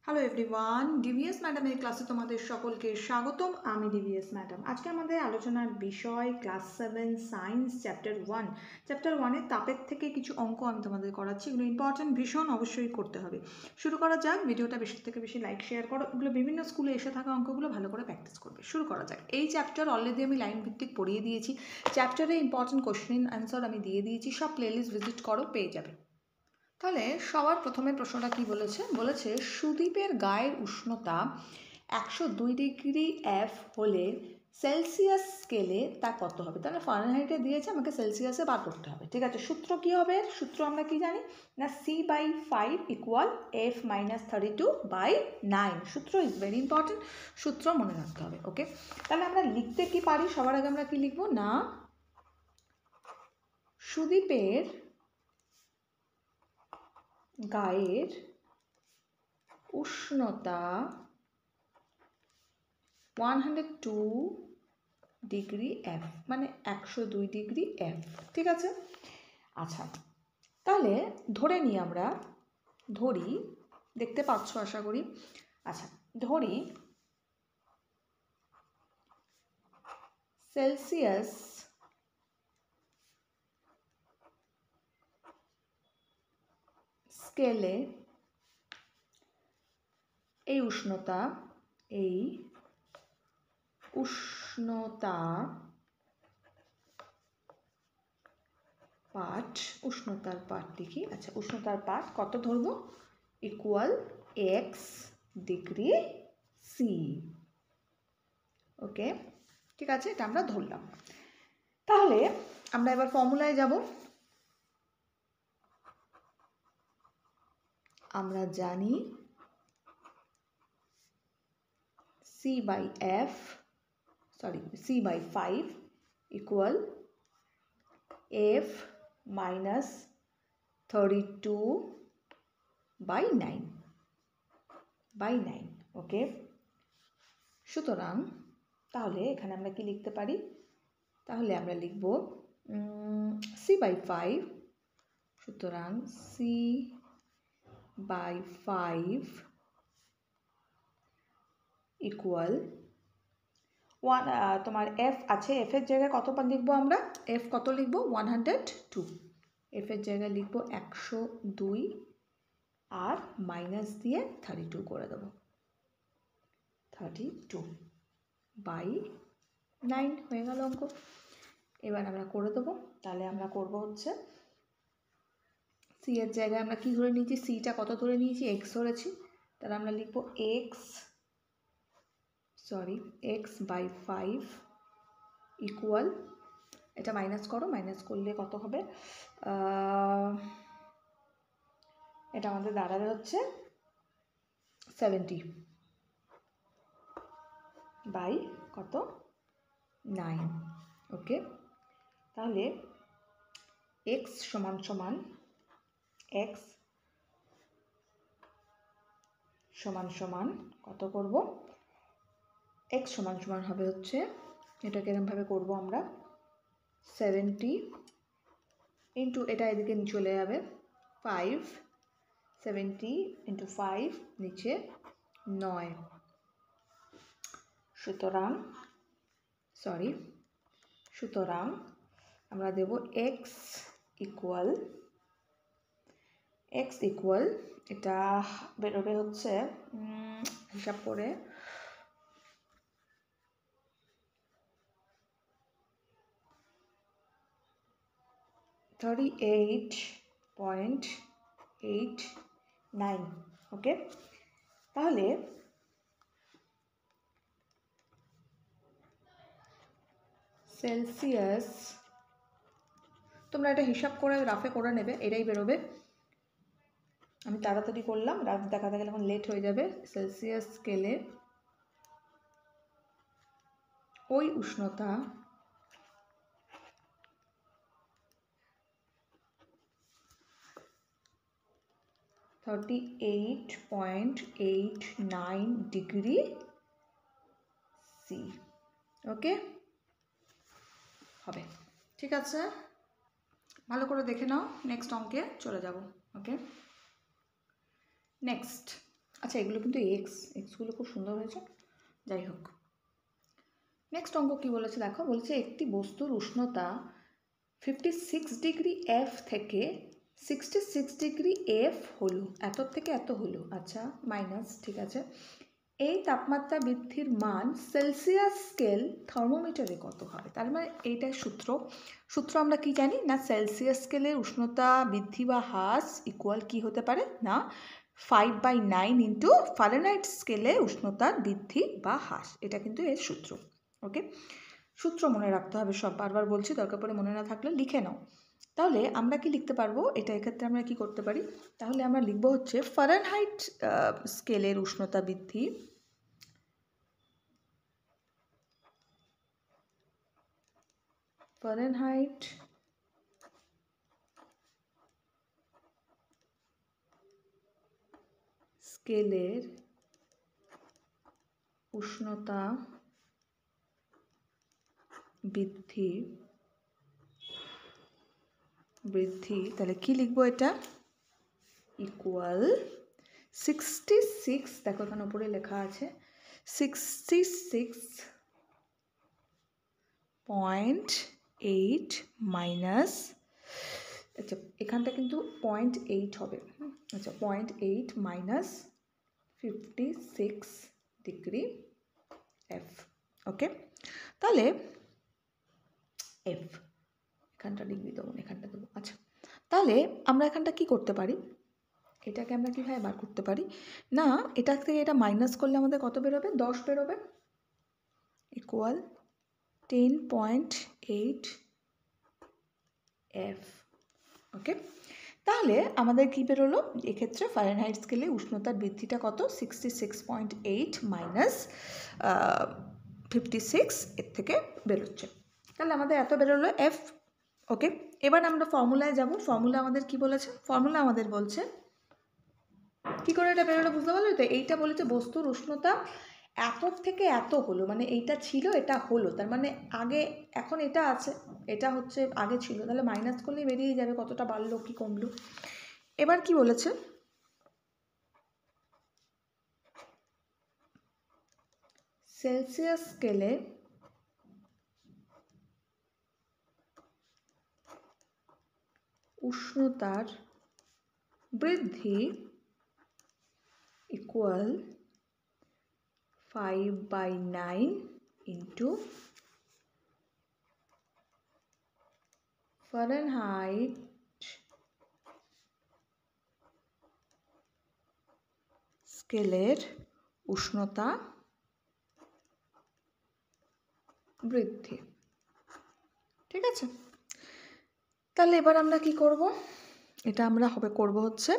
Hello everyone, DVS ম্যাডামের ক্লাসে তোমাদের সকলকে স্বাগতম। আমি ডিভিএস ম্যাডাম। আজকে আমাদের আলোচনার বিষয় ক্লাস 7 সায়েন্স চ্যাপ্টার 1-এর তাপের থেকে কিছু অঙ্ক আমি তোমাদের করাচ্ছি। এগুলো ইম্পর্টেন্ট, ভীষণ অবশ্যই করতে হবে। শুরু করা যাক। ভিডিওটা বেশি থেকে বেশি লাইক শেয়ার করো। এগুলো বিভিন্ন স্কুলে এসে থাকা অঙ্কগুলো ভালো করে প্র্যাকটিস করবে। শুরু করা যাক। এই চ্যাপ্টার অলরেডি আমি লাইন ভিত্তিক পড়িয়ে দিয়েছি। চ্যাপ্টারে ইম্পর্টেন্ট কোশ্চেন অ্যান্সার আমি দিয়ে দিয়েছি। সব প্লেলিস্ট ভিজিট করো, পেয়ে যাবে। তাহলে সবার প্রথমে প্রশ্নটা কি বলেছে সুদীপের গায়ের উষ্ণতা 102 ডিগ্রি F হলে সেলসিয়াস স্কেলে তা কত হবে? তাহলে ফারেনহাইটে দিয়েছে, আমাকে সেলসিয়াসে বার করতে হবে। ঠিক আছে, সূত্র কি হবে? সূত্র আমরা কি জানি না, C/5 ইকুয়াল F - 32/9। সূত্র ইজ ভেরি ইম্পর্টেন্ট, সূত্র মনে রাখতে হবে। ওকে, তাহলে আমরা লিখতে কি পারি? সবার আগে আমরা কি লিখবো না, সুদীপের গায়ের উষ্ণতা 102 ডিগ্রি F, মানে 102 ডিগ্রি F। ঠিক আছে, আচ্ছা তাহলে ধরে নিই, আমরা ধরি, দেখতে পাচ্ছ আশা করি। আচ্ছা ধরি সেলসিয়াস স্কেলে এই উষ্ণতা উষ্ণতার পাঠ লিখি। আচ্ছা, উষ্ণতার পাঠ কত ধরবো? Equal x degree C। ওকে, ঠিক আছে, এটা আমরা ধরলাম। তাহলে আমরা এবার ফর্মুলায় যাব। আমরা জানি C/5 ইকুয়াল F - 32/9। ওকে, সুতরাং তাহলে এখানে আমরা কি লিখতে পারি? তাহলে আমরা লিখব C/5, সুতরাং C/5 ইকুয়াল তোমার F আছে, F এর জায়গায় কত লিখবো আমরা? F কত লিখবো? 102। F এর জায়গায় লিখবো 102 আর মাইনাস দিয়ে 32 করে দেবো। 32/9 হয়ে গেল অঙ্ক। এবার আমরা করে দেবো। তাহলে আমরা করব হচ্ছে C এর জায়গায় আমরা কি ধরে নিয়েছি? Cটা কত ধরে নিয়েছি? X ধরেছি। তাহলে আমরা লিখবো x/5 ইকুয়াল, এটা মাইনাস করো, মাইনাস করলে কত হবে? এটা আমাদের দাঁড়াবে হচ্ছে 70/9। ওকে, তাহলে x সমান কত করব? x সমান হবে হচ্ছে, এটাকে এরকমভাবে করবো আমরা 70 ইন্টু, এটা এদিকে চলে যাবে 5, 70 ইন্টু 5 নিচে 9। সুতরাং আমরা দেব x ইকুয়াল এটা বেরোবে হচ্ছে হিসাব করে 38.89। ওকে, তাহলে সেলসিয়াস, তোমরা এটা হিসাব করে রাফে করে নেবে, এটাই বেরোবে। আমি তাড়াতাড়ি করলাম, রাফ দেখাতে গেলে এখন লেট হয়ে যাবে। সেলসিয়াস স্কেলে ওই উষ্ণতা 38.89 ডিগ্রি C। ওকে, হবে। ঠিক আছে, ভালো করে দেখে নাও, নেক্সট অঙ্কে চলে যাব। ওকে, নেক্সট আচ্ছা, এগুলো কিন্তু এক্সগুলো খুব সুন্দর হয়েছে। যাই হোক, নেক্সট অঙ্ক কী বলেছে দেখো, বলছে একটি বস্তুর উষ্ণতা 56 ডিগ্রি এফ থেকে 66 ডিগ্রি এফ হলো, এত থেকে এত হলো। আচ্ছা, মাইনাস, ঠিক আছে। এই তাপমাত্রা বৃদ্ধির মান সেলসিয়াস স্কেল থার্মোমিটারে কত হবে? তার মানে এইটাই সূত্র আমরা কি জানি না, সেলসিয়াস স্কেলে উষ্ণতা বৃদ্ধি বা হ্রাস ইকুয়াল কি হতে পারে না 5/9 ইন্টু ফারেনহাইট স্কেলে উষ্ণতার বৃদ্ধি বা হ্রাস। এটা কিন্তু এর সূত্র। ওকে, সূত্র মনে রাখতে হবে সব, বারবার বলছি, দরকার পড়ে মনে না থাকলে লিখে নাও। তাহলে আমরা কি লিখতে পারবো, এটা এক্ষেত্রে আমরা কি করতে পারি, তাহলে আমরা লিখব হচ্ছে ফারেনহাইট স্কেলের উষ্ণতা বৃদ্ধি ফারেনহাইট স্কেলের উষ্ণতা বৃদ্ধি, তাহলে কি লিখবো এটা, ইকুয়াল 66, দেখো এখানে উপরে লেখা আছে 66.8 মাইনাস, আচ্ছা এখানটা কিন্তু 0.8 হবে, আচ্ছা 0.8 মাইনাস 56 ডিগ্রি এফ। ওকে, তাহলে এফ এখানটা ডিগ্রি দেবো, এখানটা দেবো। আচ্ছা, তাহলে আমরা এখানটা কি করতে পারি, এটাকে আমরা কীভাবে বার করতে পারি না, এটা থেকে এটা মাইনাস করলে আমাদের কত বেরোবে, 10 বেরোবে, ইকুয়াল 10.8 এফ। ওকে, তাহলে আমাদের কী বেরোলো, এক্ষেত্রে ফারেনহাইট স্কেলে উষ্ণতার বৃদ্ধিটা কত, 66.8 মাইনাস 56 এর থেকে বেরোচ্ছে, তাহলে আমাদের এত বেরোলো এফ। ওকে, এবার আমরা ফর্মুলায় যাব। ফর্মুলা আমাদের কি বলেছে, ফর্মুলা আমাদের বলছে কি করে এটা বেরোলো বুঝতে পারলো তো, এইটা বলেছে বস্তুর উষ্ণতা এত থেকে এত হলো, মানে এইটা ছিল এটা হলো, তার মানে আগে, এখন এটা আছে, এটা হচ্ছে আগে ছিল, তাহলে মাইনাস করলেই বেরিয়ে যাবে কতটা বাড়লো কি কমলো। এবার কি বলেছে, সেলসিয়াস স্কেলে উষ্ণতার বৃদ্ধি ইকুয়াল 5/9 ইন্টু ফারেনহাইট স্কেলের উষ্ণতা বৃদ্ধি। ঠিক আছে, তাহলে এবার আমরা কি করব, এটা আমরা করব হচ্ছে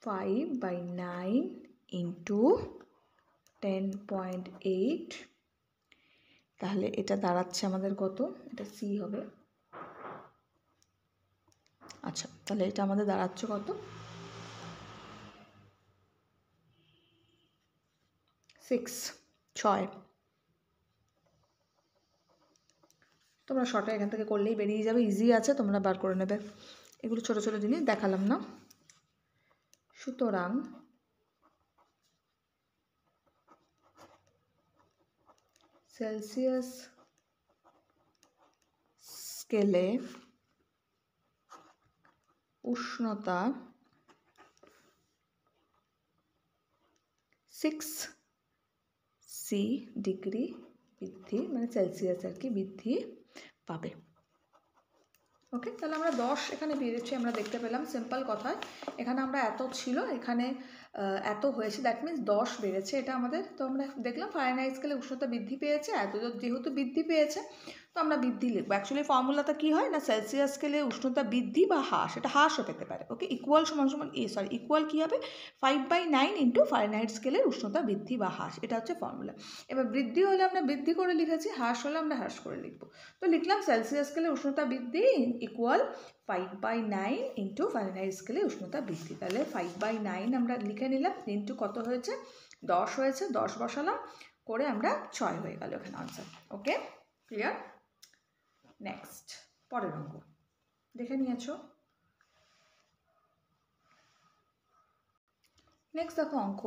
5/9 ইন্টু 10.8, তাহলে এটা দাঁড়াচ্ছে আমাদের কত, এটা সি হবে। আচ্ছা, তাহলে এটা আমাদের দাঁড়াচ্ছে কত, 6 তোমরা শর্টে এখান থেকে করলেই বেরিয়ে যাবে, ইজি আছে, তোমরা বার করে নেবে, এগুলো ছোট ছোট জিনিস দেখালাম না। সুতরাং সেলসিয়াস স্কেলে উষ্ণতা 6 ডিগ্রি বৃদ্ধি, মানে সেলসিয়াস আর কি বৃদ্ধি পাবে। ওকে, তাহলে আমরা 10 এখানে বেরিয়েছি, আমরা দেখতে পেলাম সিম্পল কথায়, এখানে আমরা এত ছিল, এখানে এত হয়েছে, দ্যাট মিনস 10 বেড়েছে, এটা আমাদের, তো আমরা দেখলাম ফারেনহাইট স্কেলে উষ্ণতা বৃদ্ধি পেয়েছে, এত যেহেতু বৃদ্ধি পেয়েছে তো আমরা বৃদ্ধি লিখবো। অ্যাকচুয়ালি ফর্মুলাটা কী হয় না, সেলসিয়াস স্কেলে উষ্ণতা বৃদ্ধি বা হ্রাস, এটা হ্রাসও পেতে পারে। ওকে, ইকুয়াল সমান ইকুয়াল কী হবে, 5/9 ইন্টু ফারেনহাইট স্কেলের উষ্ণতা বৃদ্ধি বা হ্রাস, এটা হচ্ছে ফর্মুলা। এবার বৃদ্ধি হলে আমরা বৃদ্ধি করে লিখেছি, হ্রাস হলে আমরা হ্রাস করে লিখবো, তো লিখলাম সেলসিয়াস স্কেলে উষ্ণতা বৃদ্ধি ইকুয়াল 5/9 ইন্টু ফারেনহাইট স্কেলে উষ্ণতা বৃদ্ধি, তাহলে 5/9 আমরা লিখে নিলাম, ইন্টু কত হয়েছে, 10 হয়েছে, 10 বসালাম, করে আমরা 6 হয়ে গেল এখানে আনসার। ওকে, ক্লিয়ার। নেক্সট, পরের অঙ্ক দেখে নিয়েছো, নেক্সট দেখো অঙ্ক,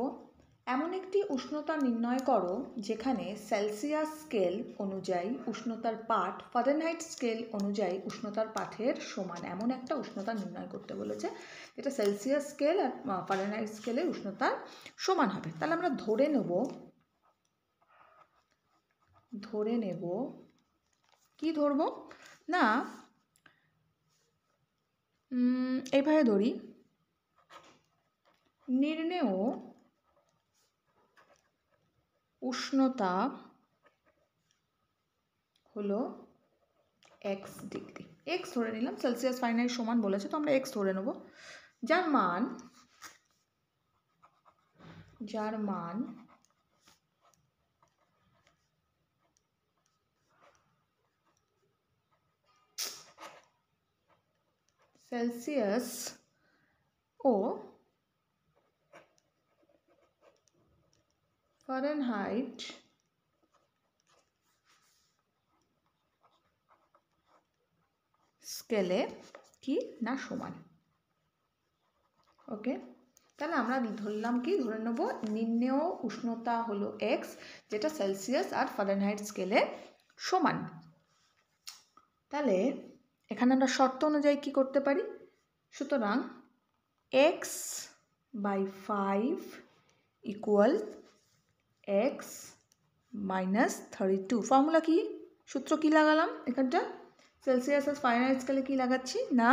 এমন একটি উষ্ণতা নির্ণয় করো যেখানে সেলসিয়াস স্কেল অনুযায়ী উষ্ণতার পাঠ ফারেনহাইট স্কেল অনুযায়ী উষ্ণতার পাঠের সমান। এমন একটা উষ্ণতা নির্ণয় করতে বলেছে যেটা সেলসিয়াস স্কেল আর ফারেনহাইট স্কেলের উষ্ণতার সমান হবে। তাহলে আমরা ধরে নেব কি ধরব না, এইভাবে ধরি, নির্ণেয় উষ্ণতা হলো এক্স ডিগ্রি। এক্স ধরে নিলাম, সেলসিয়াস ফারেনহাইট সমান বলেছে তো আমরা এক্স ধরে নেব, যার মান সেলসিয়াস ও ফারেনহাইট স্কেলে কি না সমান। ওকে, তাহলে আমরা ধরলাম কি, ধরে নেব নির্ণেয় উষ্ণতা হলো এক্স, যেটা সেলসিয়াস আর ফারেনহাইট স্কেলে সমান। তাহলে এখানে আমরা শর্ত অনুযায়ী কি করতে পারি, সুতরাং x by 5 equal x minus 32। Formula কি, সূত্র কি লাগালাম এখানটা, সেলসিয়াস আর ফারেনহাইট স্কেলে কি লাগাচ্ছি না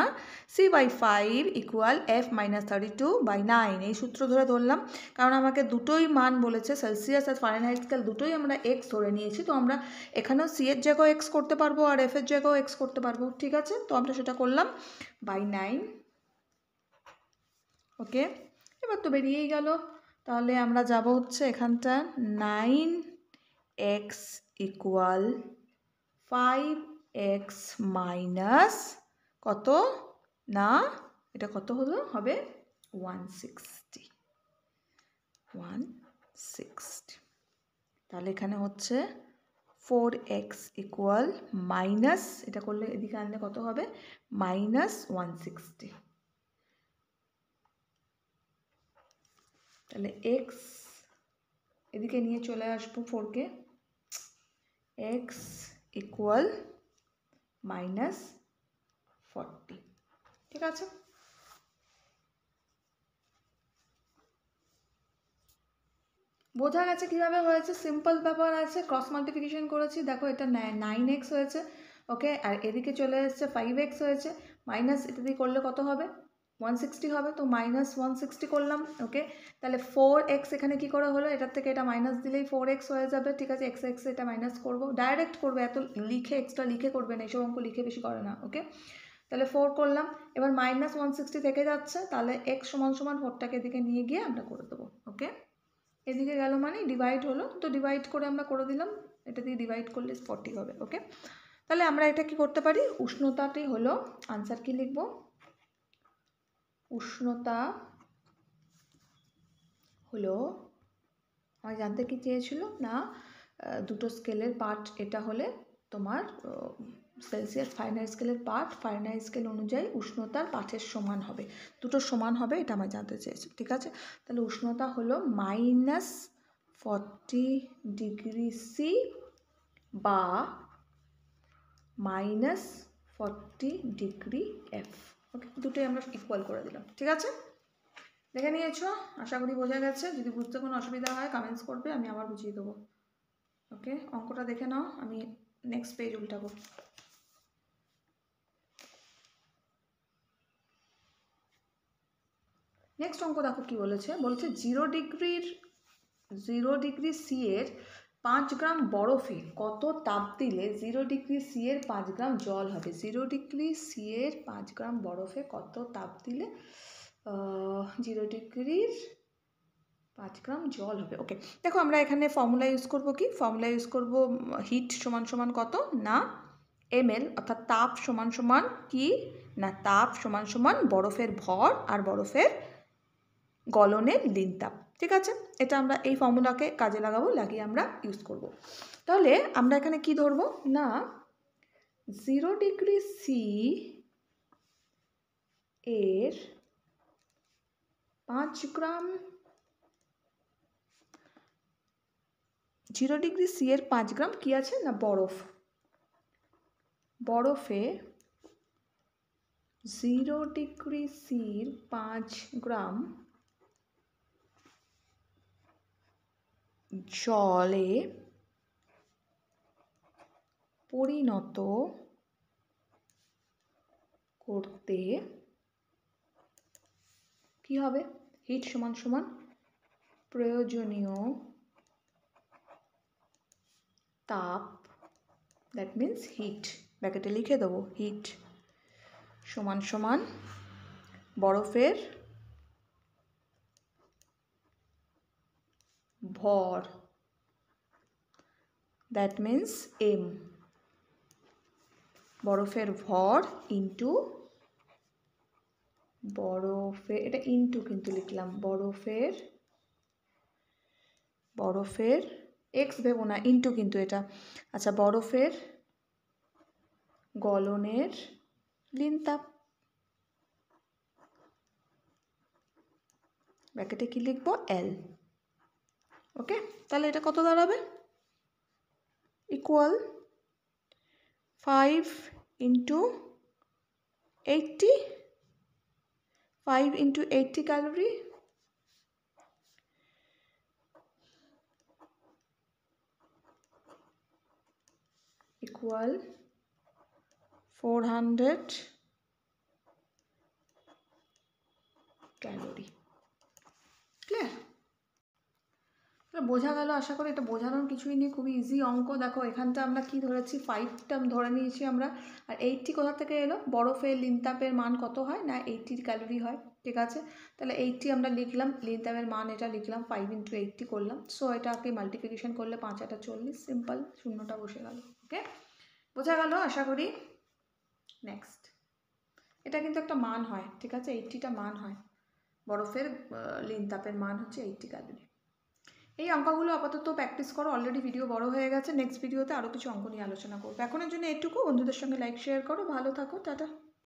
c/5 ইকুয়াল f মাইনাস 32/9। এই সূত্র ধরলাম, কারণ আমাকে দুটোই মান বলেছে, সেলসিয়াস আর ফারেনহাইট স্কেল দুটোই আমরা এক্স ধরে নিয়েছি, তো আমরা এখানেও c এর জায়গায় এক্স করতে পারবো আর f এর জায়গায় এক্স করতে পারবো। ঠিক আছে, তো আমরা সেটা করলাম /9। ওকে, এবার তো বেরিয়েই গেল। তাহলে আমরা যাব হচ্ছে এখানটা 9x ইকুয়াল 5x মাইনাস কত না, এটা কত হলো, হবে 160। তাহলে এখানে হচ্ছে 4x ইকুয়াল মাইনাস, এটা করলে এদিকে আনলে কত হবে, মাইনাস 160। তাহলে x এদিকে নিয়ে চলে আসবো 4কে, x ইকুয়াল মাইনাস 40। ঠিক আছে, বোঝা গেছে কিভাবে হয়েছে, সিম্পল ব্যাপার আছে, ক্রস মাল্টিপ্লিকেশন করেছি, দেখো এটা 9x হয়েছে। ওকে, আর এদিকে চলে এসেছে 5x হয়েছে, মাইনাস এটা দিয়ে করলে কত হবে, 160 হবে, তো মাইনাস 160 করলাম। ওকে, তাহলে 4x এখানে কি করে হলো, এটার থেকে এটা মাইনাস দিলেই 4x হয়ে যাবে। ঠিক আছে, x এটা মাইনাস করবো, ডাইরেক্ট করবে, এত লিখে এক্সট্রা লিখে করবে না, এইসব অঙ্ক লিখে বেশি করে না। ওকে, তাহলে 4 করলাম, এবার মাইনাস 160 থেকে যাচ্ছে, তাহলে x সমান 4টাকে এদিকে নিয়ে গিয়ে আমরা করে দেবো। ওকে, এদিকে গেল মানে ডিভাইড হলো, তো ডিভাইড করে আমরা করে দিলাম, এটা দিয়ে ডিভাইড করলে 40 হবে। ওকে, তাহলে আমরা এটা কি করতে পারি, উষ্ণতাটি হলো, আনসার কি লিখব, উষ্ণতা হলো, আমার জানতে কি চেয়েছিল না, দুটো স্কেলের পার্ট এটা হলে তোমার সেলসিয়াস ফারেনহাইট স্কেলের পার্ট ফারেনহাইট স্কেল অনুযায়ী উষ্ণতার পাঠের সমান হবে, দুটো সমান হবে, এটা আমার জানতে চেয়েছে। ঠিক আছে, তাহলে উষ্ণতা হলো -40 ডিগ্রি সি বা -40 ডিগ্রি এফ। ওকে, দুটোই আমরা ইকুয়াল করে দিলাম। ঠিক আছে, দেখে নিয়েছো, আশা করি বোঝা গেছে। যদি বুঝতে কোনো অসুবিধা হয় কমেন্টস করবে, আমি আবার বুঝিয়ে দেবো। ওকে, অঙ্কটা দেখে নাও, আমি নেক্সট পেজ উল্টাবো। নেক্সট অঙ্ক দেখো কি বলেছে, বলছে 0 ডিগ্রি সি এর 5 গ্রাম বরফে কত তাপ দিলে 0 ডিগ্রি সি এর 5 গ্রাম জল হবে। 0 ডিগ্রি সি এর 5 গ্রাম বরফে কত তাপ দিলে 0 ডিগ্রির 5 গ্রাম জল হবে। ওকে, দেখো আমরা এখানে ফর্মুলা ইউজ করব, কি ফর্মুলা ইউজ করব, হিট সমান সমান কত না ml, অর্থাৎ তাপ সমান সমান কি না, তাপ সমান সমান বরফের ভর আর বরফের গলনের লিন তাপ। ঠিক আছে, এটা আমরা এই ফর্মুলাকে কাজে লাগাবো, লাগিয়ে আমরা ইউজ করব। তাহলে আমরা এখানে কি ধরবো না 0 ডিগ্রি সি এর 5 গ্রাম 0 ডিগ্রি সি এর 5 গ্রাম কি আছে না বরফ। বরফে 0 ডিগ্রি সির 5 গ্রাম জলে পরিণত করতে কি হবে, হিট সমান সমান প্রয়োজনীয় তাপ, দ্যাট মিন্স হিট, ব্র্যাকেটে লিখে দেবো হিট সমান সমান বরফের ভর, দ্যাট মিন্স এম, বরফের ভর ইন্টু বরফের, এটা ইন্টু কিন্তু লিখলাম, বরফের এক্স ভেবো না, ইন্টু কিন্তু এটা। আচ্ছা, বরফের গলনের লিনতাপ, ব্র্যাকেটে কি লিখবো এল। ওকে, তাহলে এটা কত দাঁড়াবে, equal 5 into 80, 5 into 80 calorie equal 400 calorie. Clear? বোঝা গেল আশা করি। এটা বোঝানোর কিছুই নেই, খুবই ইজি অঙ্ক। দেখো এখানটা আমরা কি ধরেছি, 5 টার্ম ধরে নিয়েছি আমরা। আর 80 কোথা থেকে এলো, বরফের লিনতাপের মান কত হয় না 80 ক্যালোরি হয়, ঠিক আছে। তাহলে 80 আমরা লিখলাম, লিনতাপের মান এটা লিখলাম, 5 ইন্টু 80 করলাম। সো এটাকে মাল্টিপ্লিকেশন করলে 5 8 40, সিম্পল, শূন্যটা বসে গেল। ওকে, বোঝা গেল আশা করি। নেক্সট, এটা কিন্তু একটা মান হয়, ঠিক আছে, 80টা মান হয়, বরফের লিনতাপের মান হচ্ছে 80 ক্যালোরি। এই অঙ্কগুলো আপাতত প্র্যাকটিস করো, অলরেডি ভিডিও বড় হয়ে গেছে। নেক্সট ভিডিওতে আরও কিছু অঙ্ক নিয়ে আলোচনা করবো। এখনের জন্য এটুকু, বন্ধুদের সঙ্গে লাইক শেয়ার করো, ভালো থাকো, টাটা।